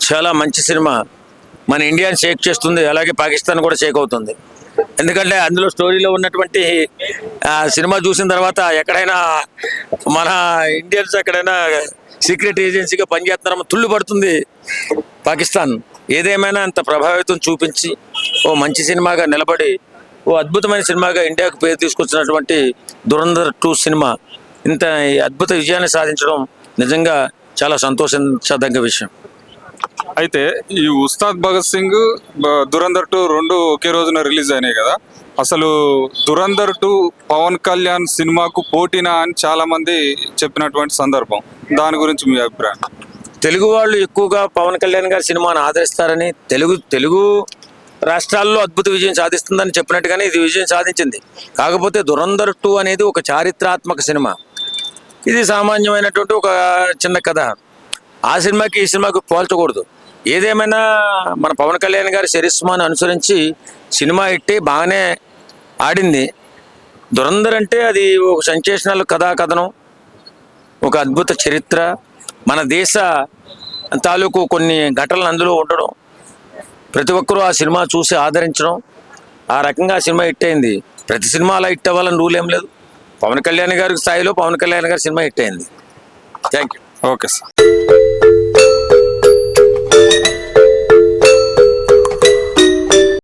చాలా మంచి సినిమా. మన ఇండియాని షేక్ చేస్తుంది, అలాగే పాకిస్తాన్ కూడా షేక్ అవుతుంది. ఎందుకంటే అందులో స్టోరీలో ఉన్నటువంటి సినిమా చూసిన తర్వాత ఎక్కడైనా మన ఇండియన్స్ ఎక్కడైనా సీక్రెట్ ఏజెన్సీగా పనిచేస్తున్నారో తుళ్ళు పడుతుంది పాకిస్తాన్. ఏదేమైనా అంత ప్రభావితం చూపించి ఓ మంచి సినిమాగా నిలబడి ఓ అద్భుతమైన సినిమాగా ఇండియాకు పేరు తీసుకొచ్చినటువంటి దురంధర్ 2 సినిమా ఇంత అద్భుత విజయాన్ని సాధించడం నిజంగా చాలా సంతోషించదగ్గ విషయం. అయితే ఈ ఉస్తాద్ భగత్ సింగ్, దురంధర్ 2 రెండు ఒకే రోజున రిలీజ్ అయినాయి కదా. అసలు దురంధర్ 2 పవన్ కళ్యాణ్ సినిమాకు పోటీనా అని చాలా మంది చెప్పినటువంటి సందర్భం, దాని గురించి మీ అభిప్రాయం? తెలుగు వాళ్ళు ఎక్కువగా పవన్ కళ్యాణ్ గారి సినిమాను ఆదరిస్తారని, తెలుగు రాష్ట్రాల్లో అద్భుత విజయం సాధిస్తుందని చెప్పినట్టుగానే ఇది విజయం సాధించింది. కాకపోతే దురంధర్ 2 అనేది ఒక చారిత్రాత్మక సినిమా. ఇది సామాన్యమైనటువంటి ఒక చిన్న కథ. ఆ సినిమాకి ఈ సినిమాకి పోల్చకూడదు. ఏదేమైనా మన పవన్ కళ్యాణ్ గారి చరిస్మాను అనుసరించి సినిమా ఇట్టి బాగానే ఆడింది. దురంధర్ అంటే అది ఒక సెన్సేషనల్ కథనం, ఒక అద్భుత చరిత్ర, మన దేశ తాలూకు కొన్ని ఘటనలు అందులో ఉండడం, ప్రతి ఒక్కరూ ఆ సినిమా చూసి ఆదరించడం, ఆ రకంగా ఆ సినిమా హిట్ అయింది. ప్రతి సినిమా అలా హిట్ అవ్వాలని రూల్ ఏం లేదు. పవన్ కళ్యాణ్ గారి స్థాయిలో పవన్ కళ్యాణ్ గారి సినిమా హిట్ అయింది. Thank you. Okay sir.